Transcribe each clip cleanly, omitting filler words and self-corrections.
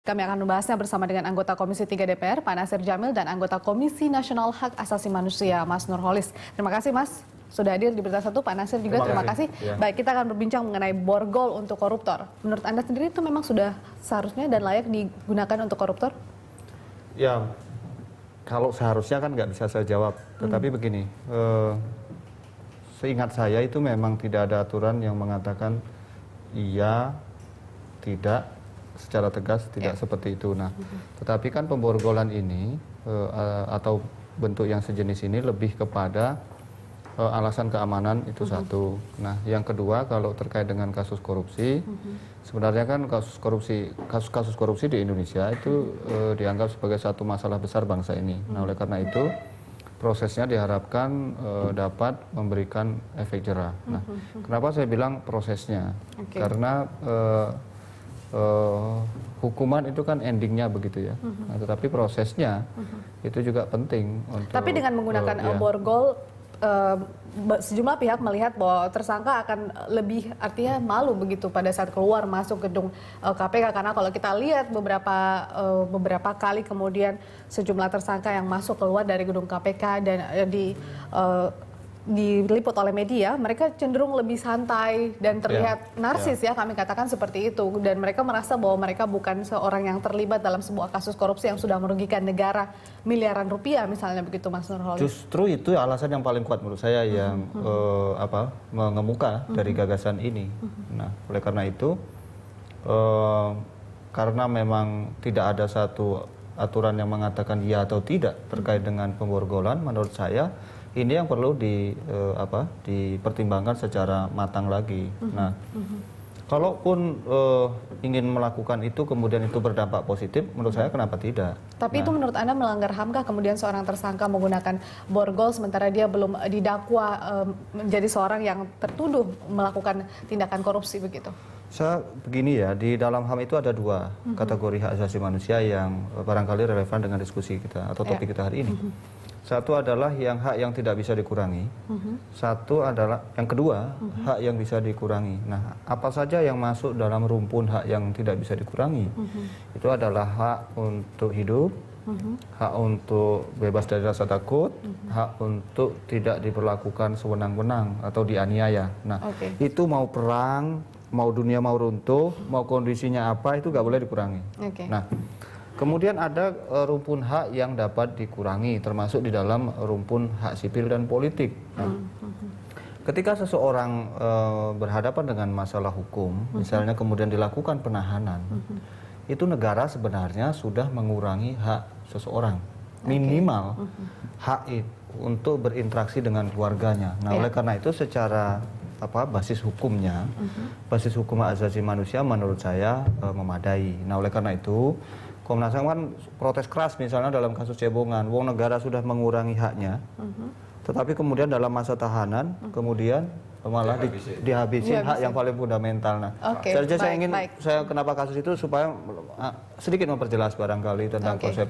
Kami akan membahasnya bersama dengan anggota Komisi 3 DPR, Pak Nasir Jamil, dan anggota Komisi Nasional Hak Asasi Manusia, Mas Nurholis. Terima kasih, Mas, sudah hadir di Berita Satu. Pak Nasir juga terima kasih. Ya. Baik, kita akan berbincang mengenai borgol untuk koruptor. Menurut Anda sendiri itu memang sudah seharusnya dan layak digunakan untuk koruptor? Ya, kalau seharusnya kan nggak bisa saya jawab. Tetapi begini, seingat saya itu memang tidak ada aturan yang mengatakan iya, tidak, secara tegas tidak seperti itu. Nah, tetapi kan pemborgolan ini atau bentuk yang sejenis ini lebih kepada alasan keamanan itu satu. Nah, yang kedua kalau terkait dengan kasus korupsi, sebenarnya kan kasus korupsi di Indonesia itu dianggap sebagai satu masalah besar bangsa ini. Nah, oleh karena itu prosesnya diharapkan dapat memberikan efek jerah. Nah, kenapa saya bilang prosesnya? Karena hukuman itu kan endingnya begitu ya. Nah, tetapi prosesnya itu juga penting. Tapi dengan menggunakan borgol, sejumlah pihak melihat bahwa tersangka akan lebih artinya malu begitu pada saat keluar masuk gedung KPK, karena kalau kita lihat beberapa kali kemudian sejumlah tersangka yang masuk keluar dari gedung KPK dan diliput oleh media, mereka cenderung lebih santai dan terlihat narsis ya, kami katakan seperti itu, dan mereka merasa bahwa mereka bukan seorang yang terlibat dalam sebuah kasus korupsi yang sudah merugikan negara miliaran rupiah misalnya begitu, Mas Nurholis. Justru itu alasan yang paling kuat menurut saya yang mengemuka dari gagasan ini. Nah, oleh karena itu karena memang tidak ada satu aturan yang mengatakan ya atau tidak terkait dengan pemborgolan, menurut saya ini yang perlu dipertimbangkan secara matang lagi. Nah, kalaupun ingin melakukan itu kemudian itu berdampak positif, menurut saya kenapa tidak? Tapi itu menurut Anda melanggar HAM kah kemudian seorang tersangka menggunakan borgol sementara dia belum didakwa menjadi seorang yang tertuduh melakukan tindakan korupsi begitu? Saya begini ya, di dalam HAM itu ada dua kategori hak asasi manusia yang barangkali relevan dengan diskusi kita atau topik kita hari ini. Satu adalah hak yang tidak bisa dikurangi. Satu adalah yang kedua, hak yang bisa dikurangi. Nah, apa saja yang masuk dalam rumpun hak yang tidak bisa dikurangi? Itu adalah hak untuk hidup, hak untuk bebas dari rasa takut, hak untuk tidak diperlakukan sewenang-wenang atau dianiaya. Nah, itu mau perang, mau dunia mau runtuh, mau kondisinya apa, itu nggak boleh dikurangi. Nah, kemudian ada rumpun hak yang dapat dikurangi, termasuk di dalam rumpun hak sipil dan politik. Nah, ketika seseorang berhadapan dengan masalah hukum, misalnya kemudian dilakukan penahanan, itu negara sebenarnya sudah mengurangi hak seseorang, minimal hak untuk berinteraksi dengan keluarganya. Nah, oleh karena itu secara basis hukumnya, basis hukum hak asasi manusia menurut saya memadai. Nah, oleh karena itu Komnas HAM kan protes keras misalnya dalam kasus cebongan, wong negara sudah mengurangi haknya, tetapi kemudian dalam masa tahanan kemudian malah dihabisin hak yang paling fundamental. Nah, saya kenapa kasus itu supaya sedikit memperjelas barangkali tentang konsep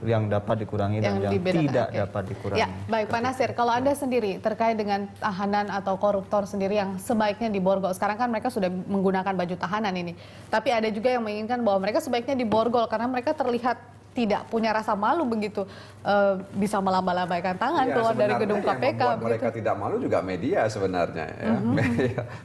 yang dapat dikurangi dan yang tidak dapat dikurangi. Ya, baik Pak Nasir, kalau Anda sendiri terkait dengan tahanan atau koruptor sendiri yang sebaiknya diborgol, sekarang kan mereka sudah menggunakan baju tahanan ini, tapi ada juga yang menginginkan bahwa mereka sebaiknya diborgol karena mereka terlihat tidak punya rasa malu begitu, bisa melamba-lambaikan tangan keluar dari gedung KPK. Mereka tidak malu juga media sebenarnya. Ya.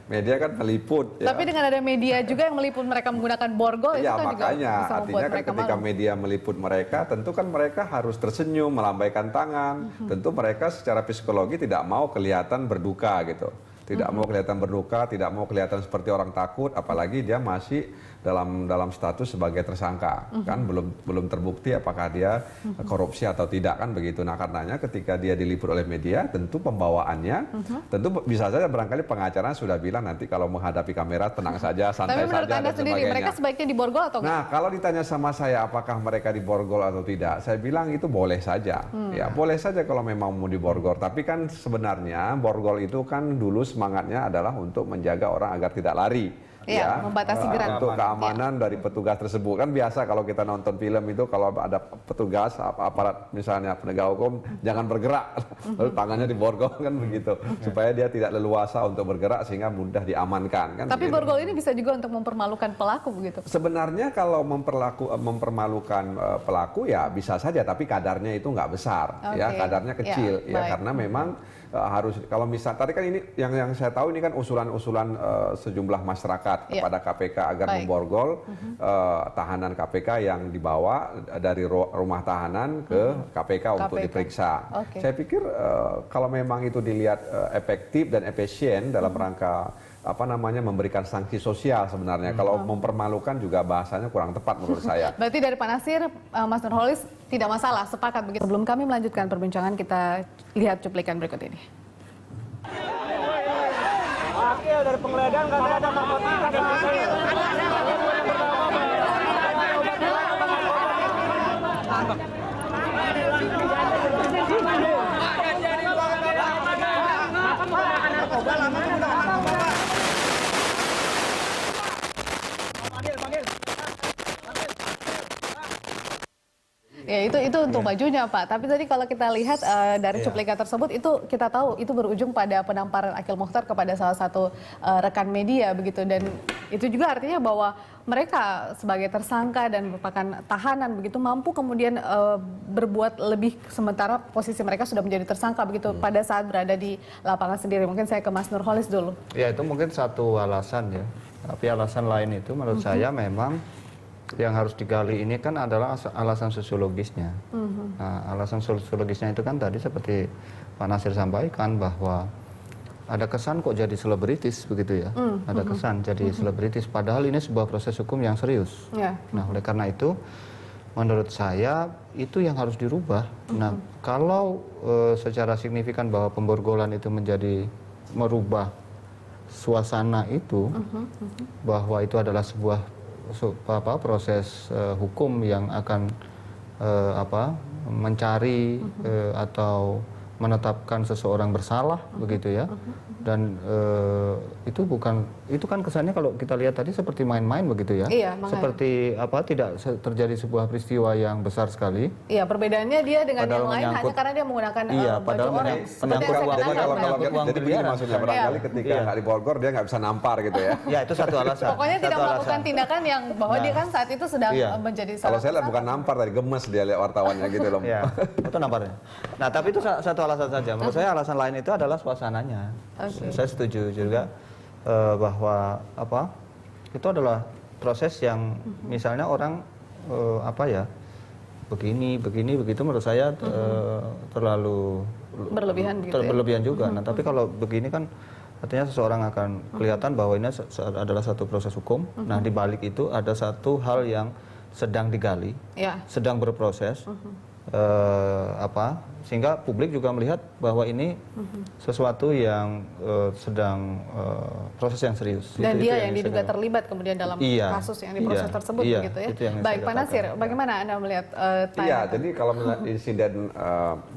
Media kan meliput. Tapi dengan ada media juga yang meliput mereka menggunakan borgol, itu kan makanya, juga bisa membuat mereka ketika media meliput mereka, tentu kan mereka harus tersenyum, melambaikan tangan. Tentu mereka secara psikologi tidak mau kelihatan berduka gitu. Tidak mau kelihatan berduka, tidak mau kelihatan seperti orang takut, apalagi dia masih dalam status sebagai tersangka, kan belum terbukti apakah dia korupsi atau tidak, kan begitu. Nah, karenanya ketika dia diliput oleh media, tentu pembawaannya, tentu bisa saja barangkali pengacara sudah bilang nanti kalau menghadapi kamera tenang saja, santai saja. Tapi menurut Anda sendiri, mereka sebaiknya diborgol atau enggak? Nah, kalau ditanya sama saya apakah mereka diborgol atau tidak, saya bilang itu boleh saja. Ya, boleh saja kalau memang mau diborgol. Tapi kan sebenarnya borgol itu kan dulu semangatnya adalah untuk menjaga orang agar tidak lari. Iya, membatasi gerak. untuk keamanan dari petugas tersebut. Kan biasa kalau kita nonton film itu kalau ada petugas aparat misalnya penegak hukum jangan bergerak, lalu tangannya diborgol kan begitu, supaya dia tidak leluasa untuk bergerak sehingga mudah diamankan kan. Tapi begitu. borgol ini bisa juga untuk mempermalukan pelaku begitu. Sebenarnya kalau mempermalukan pelaku ya bisa saja, tapi kadarnya itu nggak besar, ya Oke. kadarnya kecil, Ya, ya baik. karena memang harus kalau misal tadi kan ini yang saya tahu ini kan usulan sejumlah masyarakat Ya. kepada KPK agar Baik. memborgol tahanan KPK yang dibawa dari rumah tahanan ke KPK untuk KPK. diperiksa. Oke. Saya pikir kalau memang itu dilihat efektif dan efisien dalam rangka memberikan sanksi sosial sebenarnya. Kalau mempermalukan juga bahasanya kurang tepat menurut saya. Berarti dari Pak Nasir, Mas Nurholis tidak masalah, sepakat begitu. Sebelum kami melanjutkan perbincangan, kita lihat cuplikan berikut ini. Akil dari penggeledahan katanya ada narkotika. Ya itu untuk bajunya Pak. Tapi tadi kalau kita lihat dari cuplikan tersebut itu kita tahu itu berujung pada penamparan Akil Mukhtar kepada salah satu rekan media begitu, dan itu juga artinya bahwa mereka sebagai tersangka dan merupakan tahanan begitu mampu kemudian berbuat lebih sementara posisi mereka sudah menjadi tersangka begitu pada saat berada di lapangan sendiri. Mungkin saya ke Mas Nurholis dulu. Ya itu mungkin satu alasan ya. Tapi alasan lain itu menurut saya memang yang harus digali ini kan adalah alasan sosiologisnya. Nah, alasan sosiologisnya itu kan tadi seperti Pak Nasir sampaikan bahwa ada kesan kok jadi selebritis begitu ya. Ada kesan jadi selebritis padahal ini sebuah proses hukum yang serius. Ya. Nah, oleh karena itu menurut saya itu yang harus dirubah. Nah, kalau secara signifikan bahwa pemborgolan itu menjadi merubah suasana itu, bahwa itu adalah sebuah proses hukum yang akan mencari atau menetapkan seseorang bersalah begitu ya, dan itu kan kesannya kalau kita lihat tadi seperti main-main begitu ya. Iya, makanya. Seperti tidak terjadi sebuah peristiwa yang besar sekali. Iya, perbedaannya dia dengan Padahal yang lain hanya menyangkut- karena dia menggunakan Iya, baju padahal orang. menyangkut Seperti yang saya uang. Jadi katakan, kalau menyangkut uang jadi begini miliaran. maksudnya barangkali Iya. ketika nggak diborgol dia nggak bisa nampar gitu ya. Ya itu satu alasan. pokoknya tidak Satu melakukan alasan. tindakan yang bahwa dia kan saat itu sedang Iya. menjadi Kalau salah saya lihat tersangka. bukan nampar tadi, gemes dia lihat wartawannya gitu loh. Ya, itu namparnya. Nah, tapi itu satu alasan saja. Menurut saya alasan lain itu adalah suasananya. Oke. Saya setuju juga bahwa itu adalah proses yang misalnya orang begini begitu menurut saya terlalu Berlebihan begitu ya? berlebihan juga. Nah, tapi kalau begini kan artinya seseorang akan kelihatan bahwa ini adalah satu proses hukum. Nah, di balik itu ada satu hal yang sedang digali, Ya. sedang berproses, sehingga publik juga melihat bahwa ini sesuatu yang sedang proses yang serius. Dan Itu dia yang yang diduga sedang- terlibat kemudian dalam Iya, kasus yang diproses iya, tersebut iya, begitu ya. itu yang Baik, saya Pak Nasir, katakan. bagaimana Anda melihat Iya, tayangan? jadi kalau melihat insiden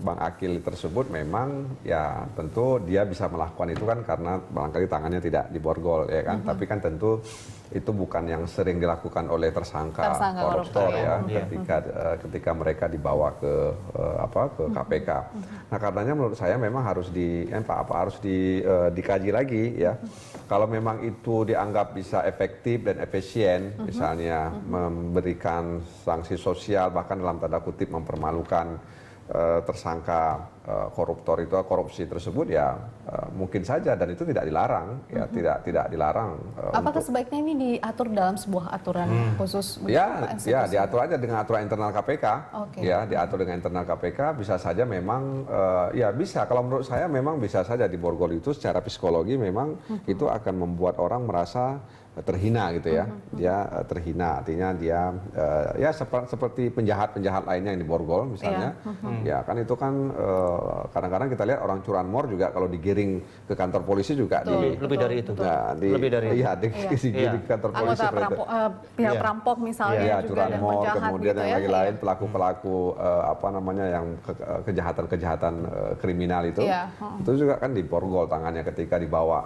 Bang Akil tersebut memang ya tentu dia bisa melakukan itu kan karena barangkali tangannya tidak diborgol ya kan. Tapi kan tentu itu bukan yang sering dilakukan oleh tersangka koruptor koruptor, ya, ya. ketika mereka dibawa ke KPK. Nah, karenanya menurut saya memang harus dikaji lagi ya. Kalau memang itu dianggap bisa efektif dan efisien, misalnya memberikan sanksi sosial bahkan dalam tanda kutip mempermalukan tersangka koruptor itu korupsi tersebut ya mungkin saja, dan itu tidak dilarang ya, tidak dilarang. Apakah sebaiknya ini diatur dalam sebuah aturan khusus? begitu, Pak, Ya, institusi? diatur aja dengan aturan internal KPK. Oke. Ya, diatur dengan internal KPK bisa saja memang ya bisa. Kalau menurut saya memang bisa saja diborgol itu secara psikologi memang itu akan membuat orang merasa terhina gitu ya. Dia terhina, artinya dia ya seperti penjahat-penjahat lainnya yang diborgol misalnya. Ya, kan itu kan kadang-kadang kita lihat orang curanmor juga kalau digiring ke kantor polisi juga Lebih dari itu. Nah, Lebih dari itu. iya, digiring ke kantor polisi Anggota seperti itu. pihak Iya. perampok misalnya Ya, juga dan curanmor, penjahat kemudian gitu yang ya. lain-lain pelaku-pelaku yang kejahatan-kejahatan kriminal itu, Iya, itu juga kan diborgol tangannya ketika dibawa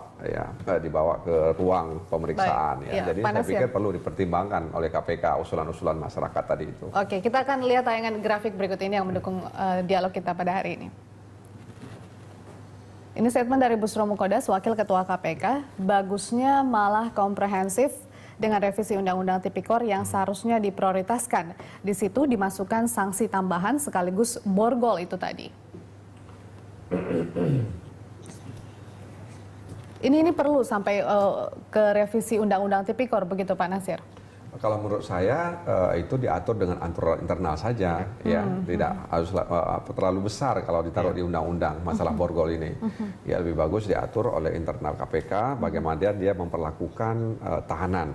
ke ruang pemeriksaan perusahaan ya. Jadi saya pikir perlu dipertimbangkan oleh KPK usulan-usulan masyarakat tadi itu. Oke, kita akan lihat tayangan grafik berikut ini yang mendukung dialog kita pada hari ini. Ini statement dari Busro Mukodas, Wakil Ketua KPK, bagusnya malah komprehensif dengan revisi Undang-Undang Tipikor yang seharusnya diprioritaskan. Di situ dimasukkan sanksi tambahan sekaligus borgol itu tadi. Ini perlu sampai ke revisi Undang-Undang Tipikor begitu Pak Nasir? Kalau menurut saya itu diatur dengan aturan internal saja, ya tidak harus terlalu besar kalau ditaruh di undang-undang masalah borgol ini. Ya lebih bagus diatur oleh internal KPK, bagaimana dia memperlakukan tahanan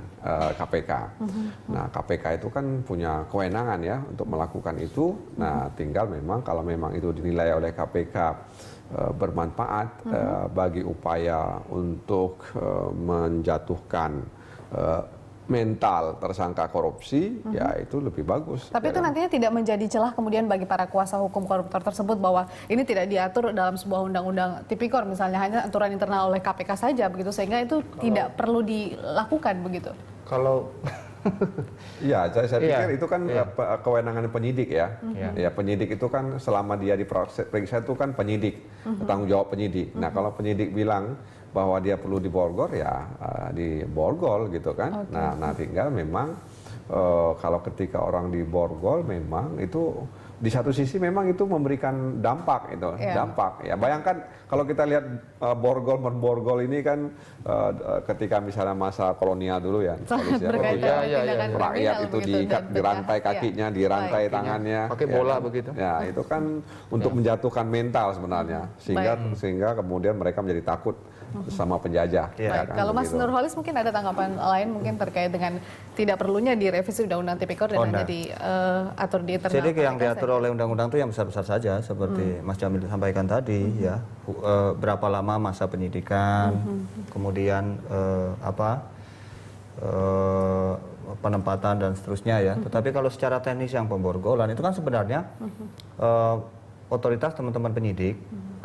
KPK. Nah KPK itu kan punya kewenangan ya untuk melakukan itu. Nah tinggal memang kalau memang itu dinilai oleh KPK bermanfaat bagi upaya untuk menjatuhkan mental tersangka korupsi, ya itu lebih bagus. Tapi itu nantinya tidak menjadi celah kemudian bagi para kuasa hukum koruptor tersebut bahwa ini tidak diatur dalam sebuah undang-undang tipikor misalnya, hanya aturan internal oleh KPK saja begitu, sehingga itu tidak perlu dilakukan begitu. Kalau ya, saya pikir itu kan kewenangan penyidik ya. Ya penyidik itu kan selama dia diperiksa itu kan penyidik, tanggung jawab penyidik. Nah kalau penyidik bilang bahwa dia perlu diborgol ya diborgol gitu kan. Nah tinggal memang kalau ketika orang diborgol memang itu di satu sisi memang itu memberikan dampak itu, dampak ya. Bayangkan kalau kita lihat borgol ini kan ketika misalnya masa kolonial dulu ya, rakyat itu dirantai kakinya, dirantai tangannya, pakai bola begitu. Ya itu kan untuk menjatuhkan mental sebenarnya, sehingga kemudian mereka menjadi takut sama penjajah. Ya, kan, kalau Mas Nurholis mungkin ada tanggapan lain mungkin terkait dengan tidak perlunya direvisi Undang-Undang Tipikor dan hanya diatur di internal. Jadi yang diatur oleh undang-undang itu yang besar-besar saja seperti Mas Jamil sampaikan tadi ya, berapa lama masa penyidikan, kemudian penempatan dan seterusnya ya. Tetapi kalau secara teknis yang pemborgolan itu kan sebenarnya otoritas teman-teman penyidik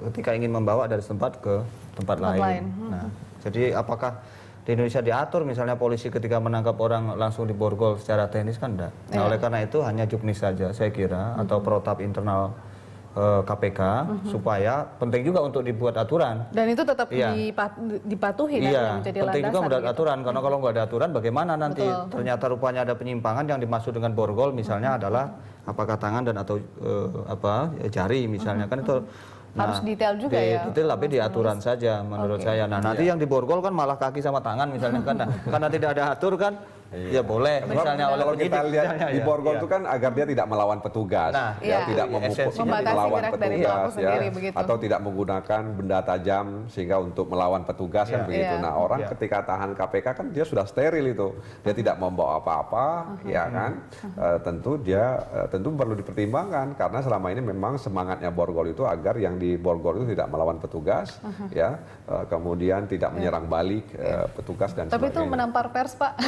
ketika ingin membawa dari tempat ke tempat lain. Nah, jadi apakah di Indonesia diatur misalnya polisi ketika menangkap orang langsung diborgol secara teknis kan enggak. Nah, oleh karena itu hanya juknis saja saya kira atau protap internal KPK supaya penting juga untuk dibuat aturan. Dan itu tetap dipatuhi yang menjadi penting juga membuat aturan karena kalau nggak ada aturan bagaimana nanti ternyata rupanya ada penyimpangan yang dimaksud dengan borgol misalnya adalah apakah tangan dan atau jari misalnya kan itu harus detail juga ya. Detail tapi di aturan saja menurut saya. Nah, nanti yang diborgol kan malah kaki sama tangan misalnya kan. Karena tidak ada atur kan. Ya boleh misalnya kalau kita lihat di borgol itu kan agar dia tidak melawan petugas, tidak melawan petugas atau tidak menggunakan benda tajam sehingga untuk melawan petugas kan begitu. Nah orang ketika tahan KPK kan dia sudah steril itu, dia tidak membawa apa-apa, ya kan. Tentu perlu dipertimbangkan karena selama ini memang semangatnya borgol itu agar yang di borgol itu tidak melawan petugas, kemudian tidak menyerang balik petugas dan sebagainya. Tapi itu menampar pers Pak.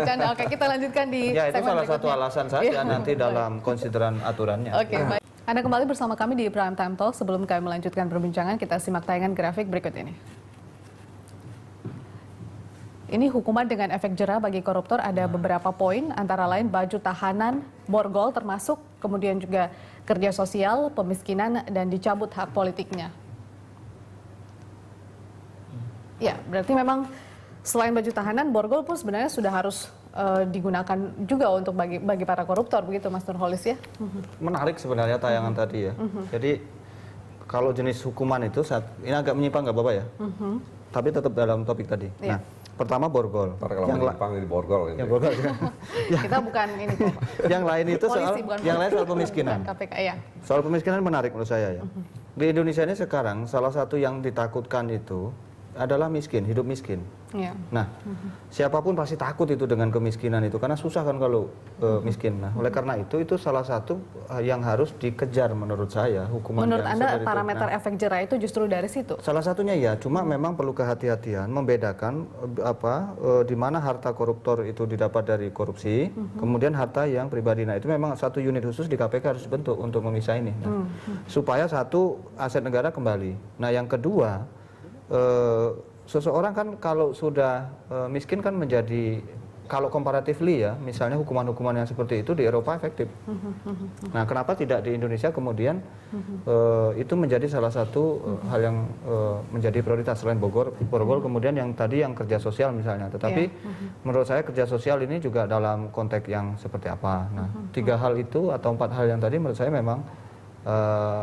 Oke, kita lanjutkan di ya itu salah satu alasan saja nanti dalam konsideran aturannya. Oke, baik. Anda kembali bersama kami di Prime Time Talk. Sebelum kami melanjutkan perbincangan, kita simak tayangan grafik berikut ini. Ini hukuman dengan efek jera bagi koruptor ada beberapa poin, antara lain baju tahanan, borgol termasuk, kemudian juga kerja sosial, pemiskinan, dan dicabut hak politiknya. Ya, berarti memang selain baju tahanan, borgol pun sebenarnya sudah harus digunakan juga untuk bagi para koruptor, begitu Mas Nurholis ya? Menarik sebenarnya tayangan tadi ya. Jadi kalau jenis hukuman itu, ini agak menyimpang nggak Bapak ya? Tapi tetap dalam topik tadi. Nah, pertama borgol. Kalau menyimpang ini borgol. Ya, borgol. Kita bukan ini kok. Yang lain itu soal pemiskinan. KPK, ya. Soal pemiskinan menarik menurut saya ya. Di Indonesia ini sekarang salah satu yang ditakutkan itu adalah miskin, hidup miskin. Ya. Nah, siapapun pasti takut itu dengan kemiskinan itu karena susah kan kalau miskin. Nah, oleh karena itu salah satu yang harus dikejar menurut saya hukuman. Menurut Anda parameter efek jera itu justru dari situ? Salah satunya ya, cuma memang perlu kehati-hatian membedakan di mana harta koruptor itu didapat dari korupsi, kemudian harta yang pribadi. Nah, itu memang satu unit khusus di KPK harus dibentuk untuk memisah ini. Nah, supaya satu aset negara kembali. Nah, yang kedua seseorang kan kalau sudah miskin kan menjadi, kalau comparatively ya, misalnya hukuman-hukuman yang seperti itu di Eropa efektif. Nah, kenapa tidak di Indonesia kemudian itu menjadi salah satu hal yang menjadi prioritas selain borgol kemudian yang tadi yang kerja sosial misalnya. Tetapi menurut saya kerja sosial ini juga dalam konteks yang seperti apa. Nah, 3 hal itu atau 4 hal yang tadi menurut saya memang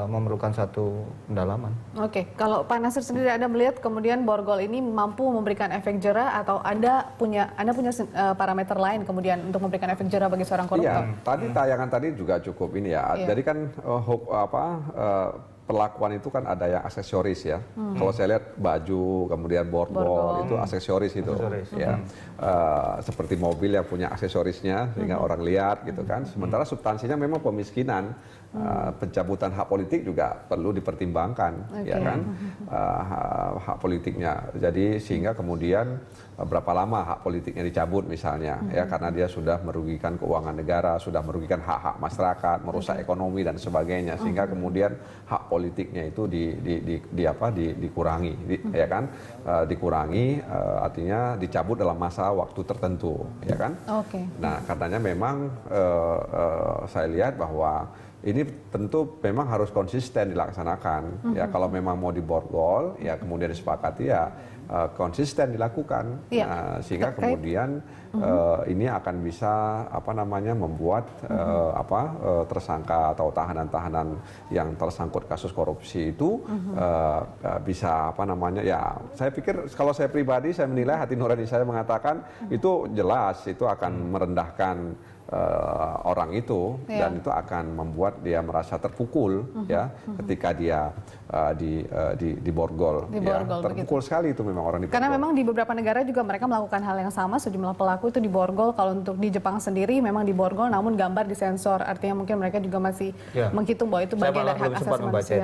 memerlukan satu pendalaman. Oke, kalau Pak Nasir sendiri Anda melihat kemudian borgol ini mampu memberikan efek jera atau Anda punya parameter lain kemudian untuk memberikan efek jera bagi seorang koruptor? Iya, tadi tayangan tadi juga cukup ini ya. Iya. Jadi kan perlakuan itu kan ada yang aksesoris ya. Kalau saya lihat baju, kemudian borgol itu aksesoris itu. Ya. Seperti mobil yang punya aksesorisnya sehingga orang lihat gitu kan. Sementara substansinya memang pemiskinan. Pencabutan hak politik juga perlu dipertimbangkan, ya kan, hak politiknya. Jadi sehingga kemudian berapa lama hak politiknya dicabut misalnya, ya karena dia sudah merugikan keuangan negara, sudah merugikan hak-hak masyarakat, merusak ekonomi dan sebagainya, sehingga kemudian hak politiknya itu dikurangi, ya kan, dikurangi artinya dicabut dalam masa waktu tertentu, ya kan. Nah, katanya memang saya lihat bahwa ini tentu memang harus konsisten dilaksanakan. Ya, kalau memang mau diborgol, ya kemudian disepakati ya konsisten dilakukan. Sehingga kemudian ini akan bisa membuat tersangka atau tahanan-tahanan yang tersangkut kasus korupsi itu bisa ya saya pikir kalau saya pribadi saya menilai hati nurani saya mengatakan itu jelas itu akan merendahkan orang itu dan itu akan membuat dia merasa terpukul ya ketika dia diborgol ya. Terpukul sekali itu memang orang diborgol. Karena memang di beberapa negara juga mereka melakukan hal yang sama, sejumlah pelaku itu diborgol. Kalau untuk di Jepang sendiri memang diborgol namun gambar disensor, artinya mungkin mereka juga masih menghitung bahwa itu bagian dari hak asasi manusia.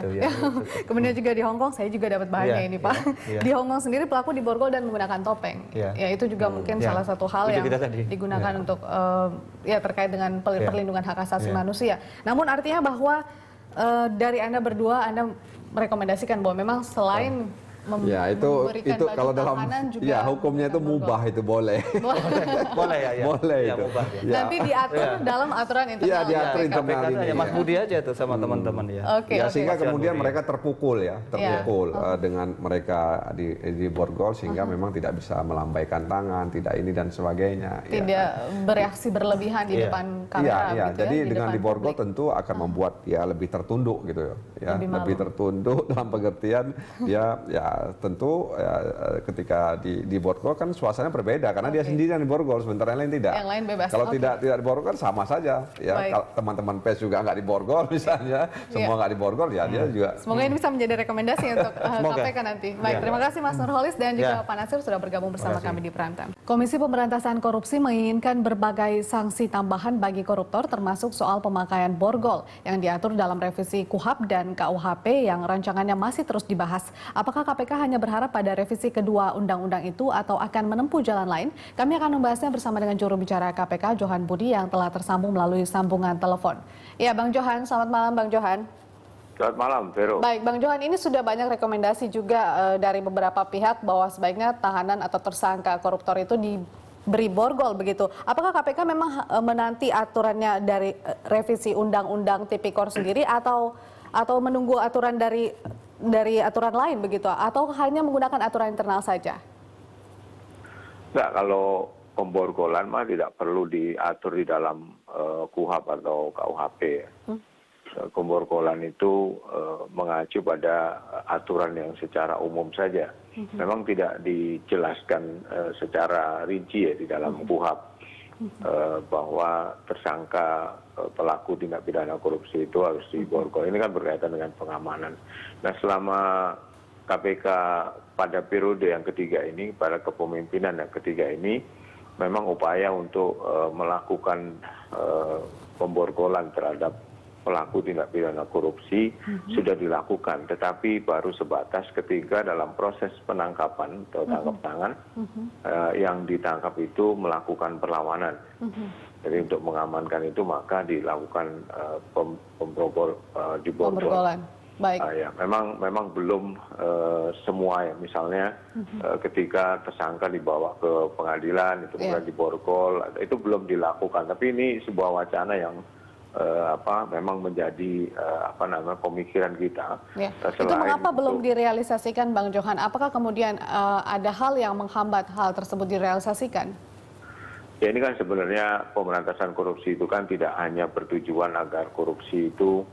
Kemudian juga di Hong Kong saya juga dapat bahannya ini Pak. Di Hong Kong sendiri pelaku diborgol dan menggunakan topeng. Ya itu juga mungkin salah satu hal yang digunakan untuk terkait dengan perlindungan hak asasi manusia. Namun artinya bahwa dari Anda berdua Anda merekomendasikan bahwa memang selain memberikan itu kalau dalam juga hukumnya itu mubah itu boleh. Boleh ya. Boleh itu. Mubah, Nanti diatur dalam aturan internal. Iya, diatur internal ini. Ya Mas Budi aja itu sama teman-teman ya. Sehingga kemudian mereka terpukul dengan mereka di borgol sehingga memang tidak bisa melambaikan tangan, tidak ini dan sebagainya. Tidak bereaksi berlebihan di depan kamera. Iya, jadi dengan di borgol tentu akan membuat dia lebih tertunduk gitu ya. Lebih tertunduk dalam pengertian dia tentu ketika di borgol kan suasananya berbeda karena dia sendiri yang di borgol sementara yang lain tidak. Yang lain bebas. Kalau tidak di borgol kan sama saja ya. Kalau teman-teman PES juga nggak di borgol misalnya, semua nggak di borgol ya dia juga. Semoga ini bisa menjadi rekomendasi untuk KPK nanti. Baik, terima kasih Mas Nurholis dan juga Pak Nasir sudah bergabung bersama kami di Prime Time. Komisi Pemberantasan Korupsi menginginkan berbagai sanksi tambahan bagi koruptor termasuk soal pemakaian borgol yang diatur dalam revisi KUHP dan KUHP yang rancangannya masih terus dibahas. Apakah KPK hanya berharap pada revisi kedua undang-undang itu atau akan menempuh jalan lain? Kami akan membahasnya bersama dengan juru bicara KPK Johan Budi yang telah tersambung melalui sambungan telepon. Ya, Bang Johan, selamat malam Bang Johan. Selamat malam, Vero. Baik, Bang Johan, ini sudah banyak rekomendasi juga dari beberapa pihak bahwa sebaiknya tahanan atau tersangka koruptor itu diberi borgol begitu. Apakah KPK memang menanti aturannya dari revisi undang-undang tipikor sendiri atau menunggu aturan dari aturan lain begitu, atau hanya menggunakan aturan internal saja? Enggak, kalau pemborgolan mah tidak perlu diatur di dalam KUHP atau KUHP. Pemborgolan itu mengacu pada aturan yang secara umum saja. Memang tidak dijelaskan secara rinci ya di dalam KUHP bahwa tersangka pelaku tindak pidana korupsi itu harus diborgol. Ini kan berkaitan dengan pengamanan. Nah, selama KPK pada periode yang ketiga ini, pada kepemimpinan yang ketiga ini, memang upaya untuk melakukan pemborgolan terhadap pelaku tindak pidana korupsi sudah dilakukan, tetapi baru sebatas ketika dalam proses penangkapan atau tangkap tangan yang ditangkap itu melakukan perlawanan. Jadi untuk mengamankan itu maka dilakukan diborgol. Baik. Ya, memang belum semua ya. Misalnya ketika tersangka dibawa ke pengadilan itu kemudian diborgol, itu belum dilakukan. Tapi ini sebuah wacana yang memang menjadi pemikiran kita. Ya. Itu mengapa belum direalisasikan, Bang Johan? Apakah kemudian ada hal yang menghambat hal tersebut direalisasikan? Ya, ini kan sebenarnya pemberantasan korupsi itu kan tidak hanya bertujuan agar korupsi itu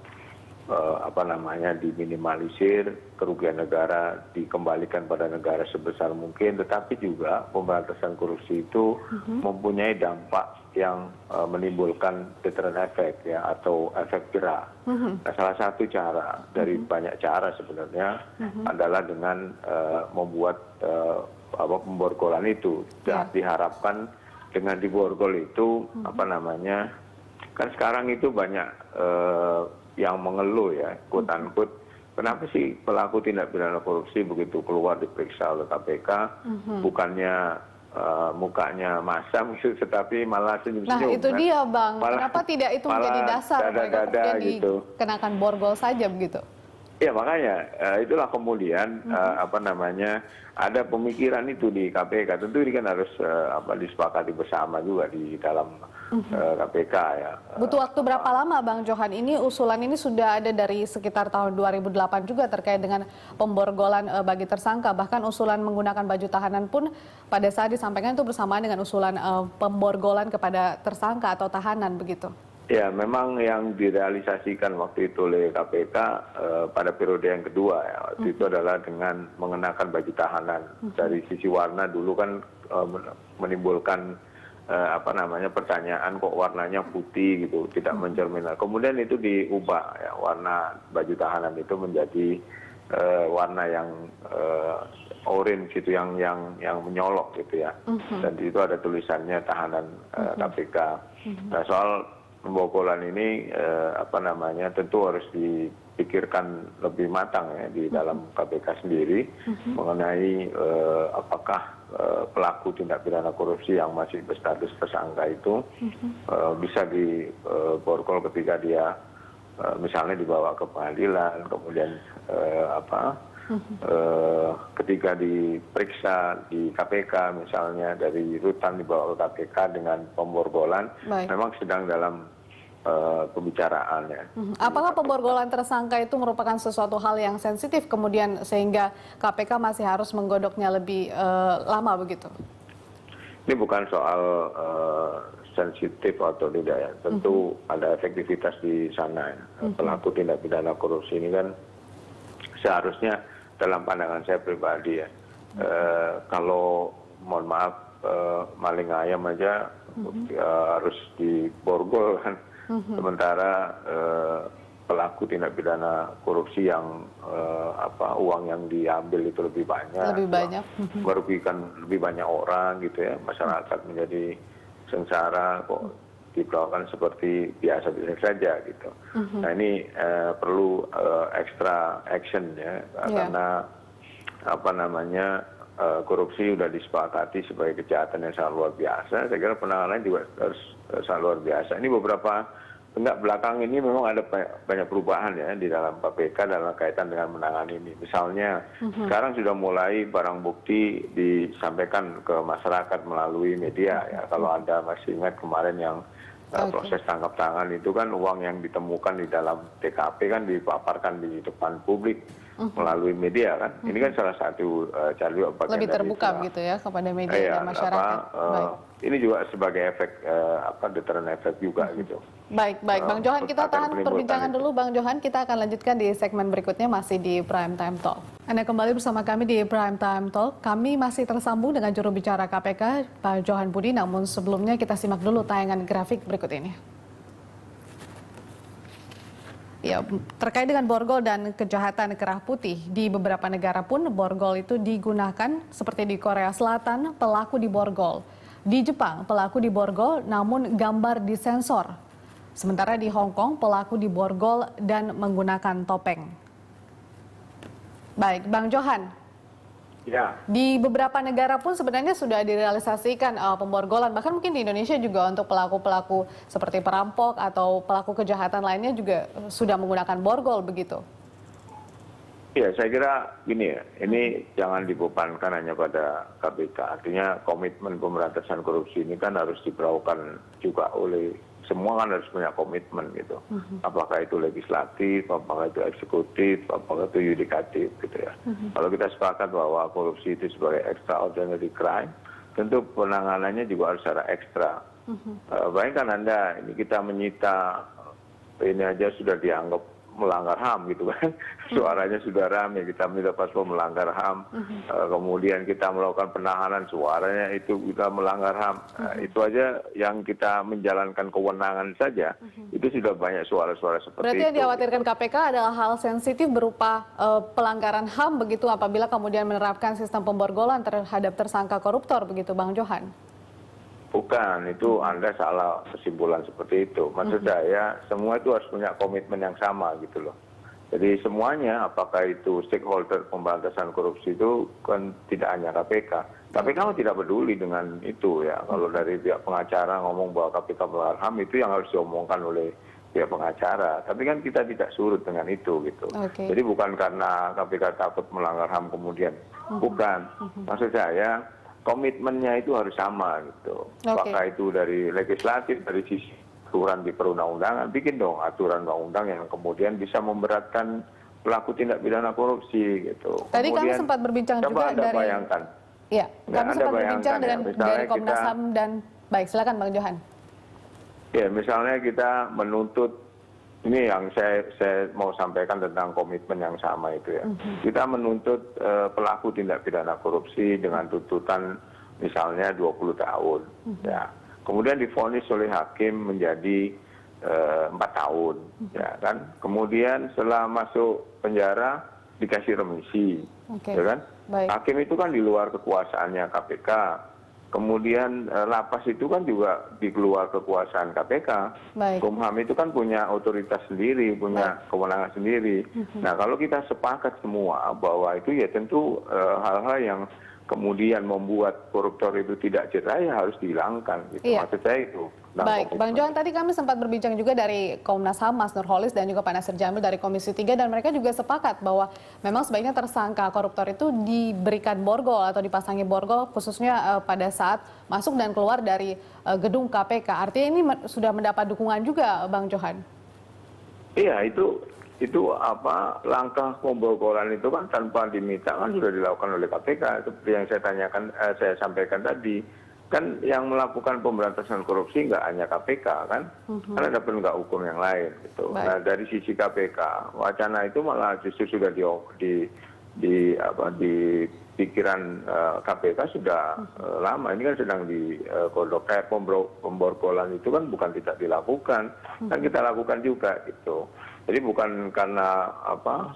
diminimalisir, kerugian negara dikembalikan pada negara sebesar mungkin, tetapi juga pemberantasan korupsi itu mempunyai dampak yang menimbulkan deterrent effect ya, atau efek jerah. Nah, salah satu cara dari banyak cara sebenarnya adalah dengan membuat pemborgolan itu. Diharapkan dengan diborgol itu kan sekarang itu banyak yang mengeluh ya, quote-unquote, kenapa sih pelaku tindak pidana korupsi begitu keluar diperiksa oleh KPK, bukannya mukanya masam gitu, tetapi malah senyum-senyum. Nah itu dia Bang, kenapa tidak itu menjadi dasar mereka kemudian gitu. Dikenakan borgol saja begitu? Ya makanya itulah kemudian ada pemikiran itu di KPK. Tentu ini kan harus disepakati bersama juga di dalam KPK ya. Butuh waktu berapa lama Bang Johan? Ini usulan ini sudah ada dari sekitar tahun 2008 juga terkait dengan pemborgolan bagi tersangka. Bahkan usulan menggunakan baju tahanan pun pada saat disampaikan itu bersamaan dengan usulan pemborgolan kepada tersangka atau tahanan begitu. Ya, memang yang direalisasikan waktu itu oleh KPK pada periode yang kedua ya, waktu itu adalah dengan mengenakan baju tahanan. Dari sisi warna dulu kan menimbulkan pertanyaan kok warnanya putih gitu, tidak mencerminkan. Kemudian itu diubah ya, warna baju tahanan itu menjadi warna yang orange gitu, yang menyolok gitu ya. Dan di situ ada tulisannya tahanan KPK. Nah, soal pembogolan ini tentu harus dipikirkan lebih matang ya di dalam KPK sendiri mengenai apakah pelaku tindak pidana korupsi yang masih berstatus tersangka itu bisa diborgol ketika dia misalnya dibawa ke pengadilan, kemudian ketika diperiksa di KPK misalnya dari rutan dibawa ke KPK dengan pemborgolan. Memang sedang dalam pembicaraan ya. Apakah pemborgolan tersangka itu merupakan sesuatu hal yang sensitif kemudian sehingga KPK masih harus menggodoknya lebih lama begitu? Ini bukan soal sensitif atau tidak ya. Tentu ada efektivitas di sana ya. Pelaku tindak pidana korupsi ini kan seharusnya dalam pandangan saya pribadi ya, kalau mohon maaf maling ayam aja harus diborgol kan, sementara pelaku tindak pidana korupsi yang uang yang diambil itu lebih banyak, merugikan lebih banyak orang gitu ya, masyarakat menjadi sengsara kok diperlakukan seperti biasa-biasa saja gitu. Nah ini perlu extra action ya, karena korupsi sudah disepakati sebagai kejahatan yang sangat luar biasa. Saya kira penanganannya juga harus sangat luar biasa. Ini belakang ini memang ada banyak perubahan ya di dalam KPK dalam kaitan dengan menangani ini. Misalnya sekarang sudah mulai barang bukti disampaikan ke masyarakat melalui media ya. Kalau Anda masih ingat kemarin yang proses tangkap tangan itu kan uang yang ditemukan di dalam TKP kan dipaparkan di depan publik melalui media kan. Ini kan salah satu cara juga bagian lebih terbuka begitu ya kepada media dan masyarakat. Ini juga sebagai efek deterrent effect juga gitu. Baik, Bang Johan, kita tahan perbincangan dulu Bang Johan, kita akan lanjutkan di segmen berikutnya masih di Prime Time Talk. Anda kembali bersama kami di Prime Time Talk. Kami masih tersambung dengan juru bicara KPK, Pak Johan Budi, namun sebelumnya kita simak dulu tayangan grafik berikut ini. Ya, terkait dengan borgol dan kejahatan kerah putih, di beberapa negara pun borgol itu digunakan, seperti di Korea Selatan, pelaku diborgol. Di Jepang, pelaku diborgol namun gambar disensor. Sementara di Hong Kong, pelaku diborgol dan menggunakan topeng. Baik, Bang Johan. Ya. Di beberapa negara pun sebenarnya sudah direalisasikan pemborgolan. Bahkan mungkin di Indonesia juga untuk pelaku-pelaku seperti perampok atau pelaku kejahatan lainnya juga sudah menggunakan borgol begitu. Ya, saya kira gini ya, ini jangan dibebankan hanya pada KPK. Artinya komitmen pemberantasan korupsi ini kan harus diberaukan juga oleh semua, kan harus punya komitmen gitu. Apakah itu legislatif, apakah itu eksekutif, apakah itu yudikatif gitu ya. Kalau kita sepakat bahwa korupsi itu sebagai extraordinary crime, tentu penanganannya juga harus secara ekstra. Bayangkan Anda, ini kita menyita, ini aja sudah dianggap melanggar HAM gitu kan, suaranya sudah ramai, kita minta paspor melanggar HAM, kemudian kita melakukan penahanan, suaranya itu kita melanggar HAM, itu aja yang kita menjalankan kewenangan saja, itu sudah banyak suara-suara seperti Berarti itu. yang dikhawatirkan KPK adalah hal sensitif berupa pelanggaran HAM begitu apabila kemudian menerapkan sistem pemborgolan terhadap tersangka koruptor begitu Bang Johan? Bukan, itu Anda salah kesimpulan seperti itu. Maksud saya, semua itu harus punya komitmen yang sama gitu loh. Jadi semuanya, apakah itu stakeholder pemberantasan korupsi itu kan tidak hanya KPK. KPK tidak peduli dengan itu ya. Kalau dari pihak pengacara ngomong bahwa KPK melanggar HAM, itu yang harus diomongkan oleh pihak pengacara. Tapi kan kita tidak surut dengan itu gitu. Jadi bukan karena KPK takut melanggar HAM kemudian. Bukan. Maksud saya, komitmennya itu harus sama gitu. Apakah itu dari legislatif, dari sisi aturan di perundang-undangan, bikin dong aturan undang-undang yang kemudian bisa memberatkan pelaku tindak pidana korupsi gitu. Tadi kami sempat berbincang juga Anda dari bayangkan. Iya, kami sempat berbincang dengan dari Komnas HAM dan baik, silakan Bang Johan. Ya, misalnya kita menuntut, ini yang saya mau sampaikan tentang komitmen yang sama itu ya. Kita menuntut pelaku tindak pidana korupsi dengan tuntutan misalnya 20 tahun. Ya. Kemudian divonis oleh hakim menjadi 4 tahun. Ya, kan? Kemudian setelah masuk penjara dikasih remisi. Ya kan? Hakim itu kan di luar kekuasaannya KPK. Kemudian lapas itu kan juga di luar kekuasaan KPK. Kumham itu kan punya otoritas sendiri, punya kewenangan sendiri. Nah kalau kita sepakat semua bahwa itu ya tentu hal-hal yang kemudian membuat koruptor itu tidak jerah ya harus dihilangkan. Gitu. Maksud saya itu. Baik, Bang Johan, tadi kami sempat berbincang juga dari Komnas HAM, Mas Nurholis dan juga Pak Nasir Jamil dari Komisi 3 dan mereka juga sepakat bahwa memang sebaiknya tersangka koruptor itu diberikan borgol atau dipasangi borgol khususnya pada saat masuk dan keluar dari gedung KPK. Artinya ini sudah mendapat dukungan juga, Bang Johan. Iya, itu apa langkah pemborgolan itu kan tanpa diminta kan sudah dilakukan oleh KPK seperti yang saya sampaikan tadi. Kan yang melakukan pemberantasan korupsi nggak hanya KPK kan, kan ada penegak hukum yang lain gitu. Nah dari sisi KPK wacana itu malah justru sudah di pikiran KPK sudah lama. Ini kan sedang digodok. Kayak pemborgolan itu kan bukan tidak dilakukan, kan kita lakukan juga gitu. Jadi bukan karena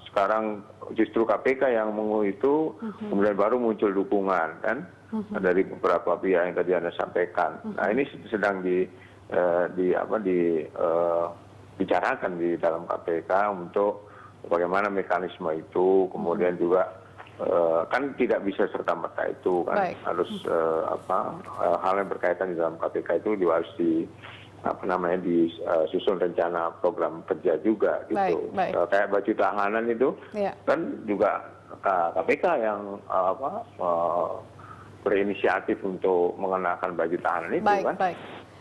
sekarang justru KPK yang menguji itu kemudian baru muncul dukungan kan. Dari beberapa pihak yang tadi Anda sampaikan. Nah ini sedang dibicarakan di dalam KPK untuk bagaimana mekanisme itu, kemudian juga kan tidak bisa serta-merta itu kan harus hal yang berkaitan di dalam KPK itu juga harus disusun rencana program kerja juga gitu. Kayak baju tahanan itu kan juga KPK yang berinisiatif untuk mengenakan baju tahanan itu kan.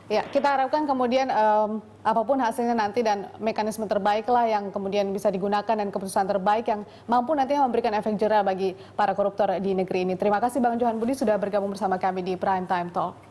Ya, kita harapkan kemudian apapun hasilnya nanti dan mekanisme terbaik lah yang kemudian bisa digunakan dan keputusan terbaik yang mampu nantinya memberikan efek jerah bagi para koruptor di negeri ini. Terima kasih Bang Johan Budi sudah bergabung bersama kami di Prime Time Talk.